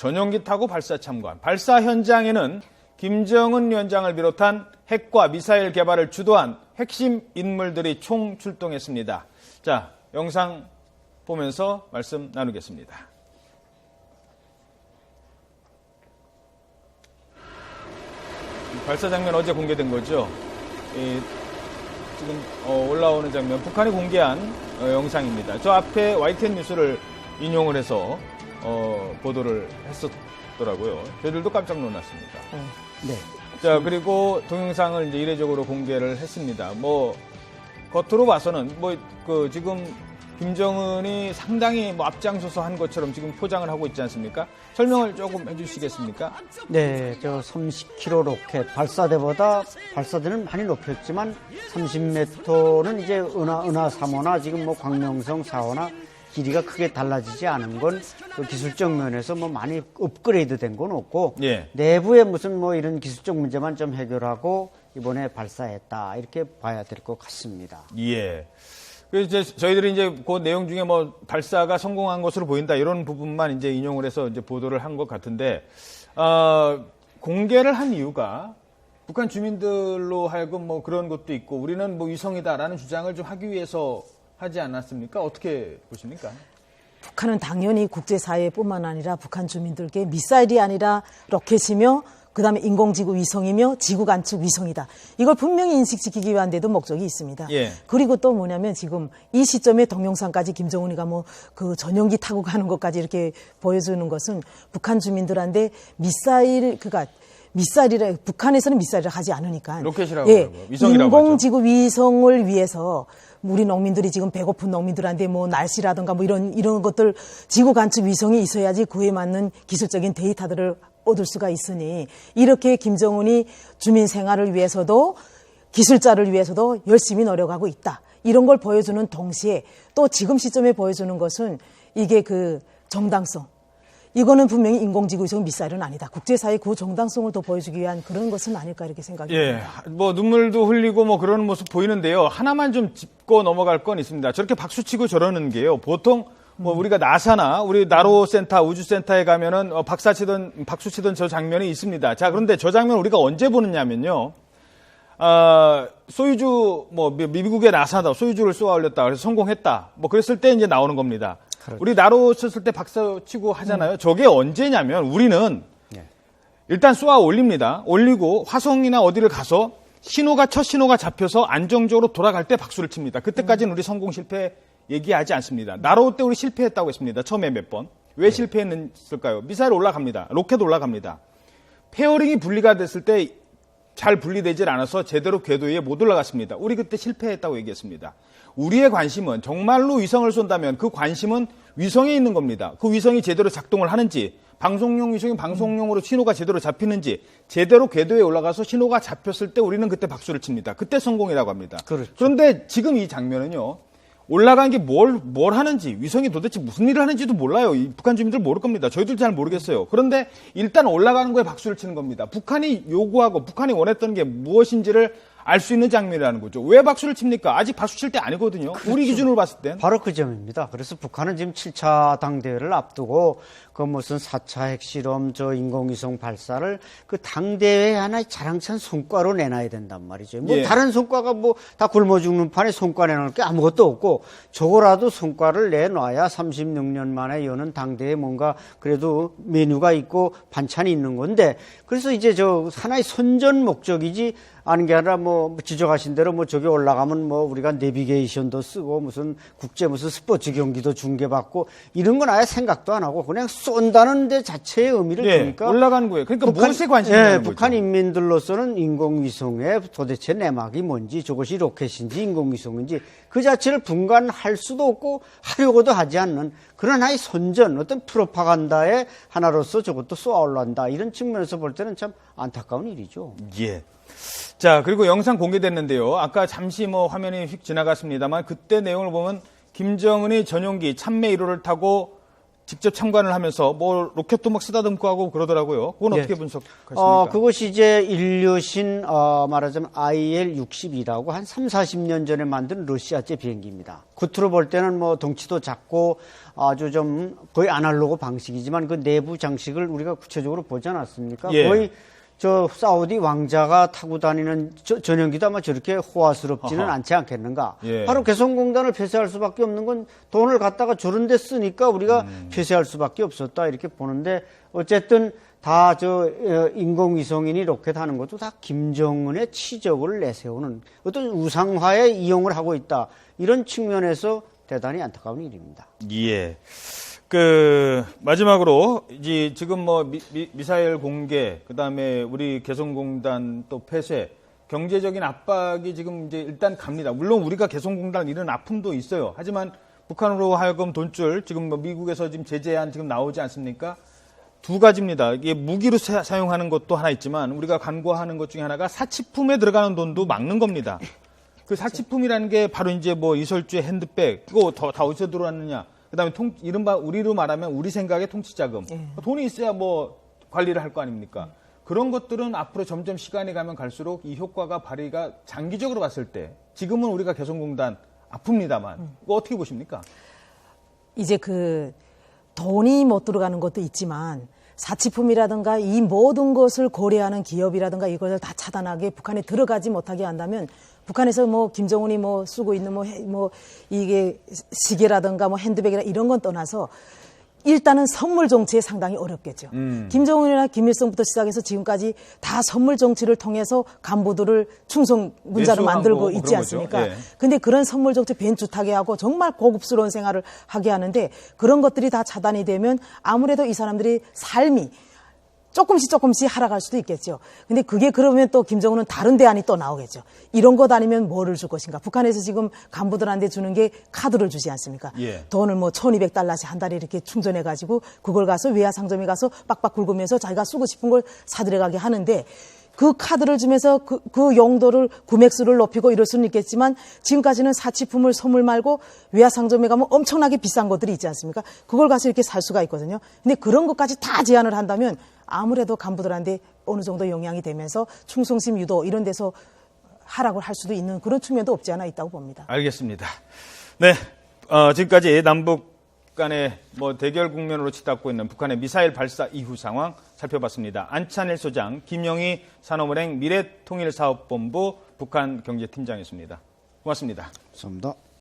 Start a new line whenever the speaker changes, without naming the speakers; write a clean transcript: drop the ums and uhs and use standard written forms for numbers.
전용기 타고 발사 참관. 발사 현장에는 김정은 위원장을 비롯한 핵과 미사일 개발을 주도한 핵심 인물들이 총 출동했습니다. 자, 영상 보면서 말씀 나누겠습니다. 발사 장면 어제 공개된 거죠. 지금 올라오는 장면, 북한이 공개한 영상입니다. 저 앞에 YTN 뉴스를 인용을 해서 보도를 했었더라고요. 저희들도 깜짝 놀랐습니다.
네.
자, 그리고 동영상을 이제 이례적으로 공개를 했습니다. 겉으로 봐서는 지금 김정은이 상당히 앞장서서 한 것처럼 지금 포장을 하고 있지 않습니까? 설명을 조금 해주시겠습니까?
네, 30km 로켓 발사대는 많이 높였지만 30m는 이제 은하 3호나 지금 광명성 4호나 길이가 크게 달라지지 않은 건 기술적 면에서 많이 업그레이드 된 건 없고,
예.
내부에 무슨 이런 기술적 문제만 좀 해결하고 이번에 발사했다, 이렇게 봐야 될 것 같습니다.
예. 그래서 이제 저희들이 이제 그 내용 중에 발사가 성공한 것으로 보인다, 이런 부분만 이제 인용을 해서 이제 보도를 한 것 같은데, 공개를 한 이유가 북한 주민들로 하여금 그런 것도 있고, 우리는 위성이다라는 주장을 좀 하기 위해서 하지 않았습니까? 어떻게 보십니까?
북한은 당연히 국제사회뿐만 아니라 북한 주민들께 미사일이 아니라 로켓이며 그다음에 인공지구 위성이며 지구 관측 위성이다. 이걸 분명히 인식시키기 위한 데도 목적이 있습니다.
예.
그리고 또 뭐냐면 지금 이 시점에 동영상까지 김정은이가 그 전용기 타고 가는 것까지 이렇게 보여주는 것은 북한 주민들한테 미사일이라 북한에서는 미사일을 하지 않으니까
로켓이라고 하고요. 위성이라고
인공지구 하죠. 위성을 위해서 우리 농민들이 지금 배고픈 농민들한테 날씨라든가 이런 것들 지구 관측 위성이 있어야지 그에 맞는 기술적인 데이터들을 얻을 수가 있으니 이렇게 김정은이 주민 생활을 위해서도 기술자를 위해서도 열심히 노력하고 있다. 이런 걸 보여주는 동시에 또 지금 시점에 보여주는 것은 이게 그 정당성. 이거는 분명히 인공지구 위성 미사일은 아니다. 국제사회 그 정당성을 더 보여주기 위한 그런 것은 아닐까 이렇게 생각이 듭니다.
예, 눈물도 흘리고 그러는 모습 보이는데요. 하나만 좀 짚고 넘어갈 건 있습니다. 저렇게 박수치고 저러는 게요. 보통 우리가 나사나 우리 나로센터, 우주센터에 가면은 박수치던 저 장면이 있습니다. 자, 그런데 저 장면 우리가 언제 보느냐면요. 소유주, 미국의 나사다. 소유주를 쏘아 올렸다. 그래서 성공했다. 그랬을 때 이제 나오는 겁니다. 그렇죠. 우리 나로 쳤을 때 박수 치고 하잖아요. 저게 언제냐면 우리는 일단 쏘아 올립니다. 올리고 화성이나 어디를 가서 첫 신호가 잡혀서 안정적으로 돌아갈 때 박수를 칩니다. 그때까지는 우리 성공 실패 얘기하지 않습니다. 나로 때 우리 실패했다고 했습니다. 처음에 몇 번. 왜 실패했을까요? 미사일 올라갑니다. 로켓 올라갑니다. 페어링이 분리가 됐을 때 잘 분리되질 않아서 제대로 궤도 위에 못 올라갔습니다. 우리 그때 실패했다고 얘기했습니다. 우리의 관심은 정말로 위성을 쏜다면 그 관심은 위성에 있는 겁니다. 그 위성이 제대로 작동을 하는지, 방송용 위성이 방송용으로 신호가 제대로 잡히는지, 제대로 궤도에 올라가서 신호가 잡혔을 때 우리는 그때 박수를 칩니다. 그때 성공이라고 합니다.
그렇죠.
그런데 지금 이 장면은요. 올라간 게 뭘 하는지, 위성이 도대체 무슨 일을 하는지도 몰라요. 북한 주민들 모를 겁니다. 저희들 잘 모르겠어요. 그런데 일단 올라가는 거에 박수를 치는 겁니다. 북한이 요구하고 북한이 원했던 게 무엇인지를 알 수 있는 장면이라는 거죠. 왜 박수를 칩니까? 아직 박수 칠 때 아니거든요. 그렇죠. 우리 기준으로 봤을 땐.
바로 그 점입니다. 그래서 북한은 지금 7차 당대회를 앞두고 무슨 4차 핵실험, 인공위성 발사를 그 당대회에 하나의 자랑찬 성과로 내놔야 된단 말이죠.
예.
다른 성과가 다 굶어 죽는 판에 성과 내놓을 게 아무것도 없고 저거라도 성과를 내놔야 36년 만에 여는 당대회에 뭔가 그래도 메뉴가 있고 반찬이 있는 건데, 그래서 이제 하나의 선전 목적이지 아는 게 아니라 지적하신 대로 저기 올라가면 우리가 내비게이션도 쓰고 무슨 스포츠 경기도 중계받고 이런 건 아예 생각도 안 하고 그냥 쏜다는 데 자체의 의미를 두니까
올라가는 거예요. 그러니까 무엇에 관심이 있는 거죠?
북한 인민들로서는 인공위성의 도대체 내막이 뭔지, 저것이 로켓인지 인공위성인지 그 자체를 분간할 수도 없고 하려고도 하지 않는 그런 하나의 선전, 어떤 프로파간다의 하나로서 저것도 쏘아 올라간다, 이런 측면에서 볼 때는 참 안타까운 일이죠.
예. 자, 그리고 영상 공개됐는데요. 아까 잠시 화면이 휙 지나갔습니다만 그때 내용을 보면 김정은이 전용기 참매 1호를 타고 직접 참관을 하면서 뭐 로켓도 막 쓰다듬고 하고 그러더라고요. 그건 어떻게 분석하십니까?
그것이 이제 인류신 말하자면 IL-62라고 한 3, 40년 전에 만든 러시아제 비행기입니다. 겉으로 볼 때는 뭐 덩치도 작고 아주 좀 거의 아날로그 방식이지만 그 내부 장식을 우리가 구체적으로 보지 않았습니까?
예.
거의 저 사우디 왕자가 타고 다니는 전용기도 아마 저렇게 호화스럽지는
아하.
않지 않겠는가.
예.
바로 개성공단을 폐쇄할 수밖에 없는 건 돈을 갖다가 저런 데 쓰니까 우리가 폐쇄할 수밖에 없었다 이렇게 보는데 어쨌든 다 인공위성이니 로켓 하는 것도 다 김정은의 치적을 내세우는 어떤 우상화에 이용을 하고 있다. 이런 측면에서 대단히 안타까운 일입니다.
예. 마지막으로, 이제 지금 뭐 미사일 공개, 그 다음에 우리 개성공단 또 폐쇄, 경제적인 압박이 지금 이제 일단 갑니다. 물론 우리가 개성공단 이런 아픔도 있어요. 하지만 북한으로 하여금 돈줄, 지금 뭐 미국에서 지금 제재안 지금 나오지 않습니까? 두 가지입니다. 이게 무기로 사용하는 것도 하나 있지만 우리가 간과하는 것 중에 하나가 사치품에 들어가는 돈도 막는 겁니다. 그 사치품이라는 게 바로 이제 뭐 이설주의 핸드백, 그거 다 어디서 들어왔느냐. 그 다음에 이른바 우리로 말하면 우리 생각의 통치자금. 돈이 있어야 뭐 관리를 할 거 아닙니까? 그런 것들은 앞으로 점점 시간이 가면 갈수록 이 효과가 발휘가 장기적으로 봤을 때 지금은 우리가 개성공단 아픕니다만 그거 어떻게 보십니까?
이제 돈이 못 들어가는 것도 있지만 사치품이라든가 이 모든 것을 고려하는 기업이라든가 이것을 다 차단하게 북한에 들어가지 못하게 한다면 북한에서 뭐 김정은이 뭐 쓰고 있는 뭐 이게 시계라든가 뭐 핸드백이라 이런 건 떠나서 일단은 선물 정치에 상당히 어렵겠죠. 김정은이나 김일성부터 시작해서 지금까지 다 선물 정치를 통해서 간부들을 충성 군자로 만들고 있지 않습니까?
예.
근데 그런 선물 정치 벤츠 타게 하고 정말 고급스러운 생활을 하게 하는데 그런 것들이 다 차단이 되면 아무래도 이 사람들이 삶이 조금씩 하락할 수도 있겠죠. 근데 그게 그러면 또 김정은은 다른 대안이 또 나오겠죠. 이런 것 아니면 뭐를 줄 것인가. 북한에서 지금 간부들한테 주는 게 카드를 주지 않습니까?
예.
돈을 뭐 1,200달러씩 한 달에 이렇게 충전해가지고 그걸 가서 외화 상점에 가서 빡빡 긁으면서 자기가 쓰고 싶은 걸 사들여가게 하는데 그 카드를 주면서 그 용도를 구매수를 높이고 이럴 수는 있겠지만 지금까지는 사치품을 선물 말고 외화 상점에 가면 엄청나게 비싼 것들이 있지 않습니까? 그걸 가서 이렇게 살 수가 있거든요. 근데 그런 것까지 다 제한을 한다면 아무래도 간부들한테 어느 정도 영향이 되면서 충성심 유도 이런 데서 하락을 할 수도 있는 그런 측면도 없지 않아 있다고 봅니다.
알겠습니다. 네, 지금까지 남북 간의 뭐 대결 국면으로 치닫고 있는 북한의 미사일 발사 이후 상황 살펴봤습니다. 안찬일 소장, 김영희 산업은행 미래통일사업본부 북한경제팀장이었습니다. 고맙습니다.
감사합니다.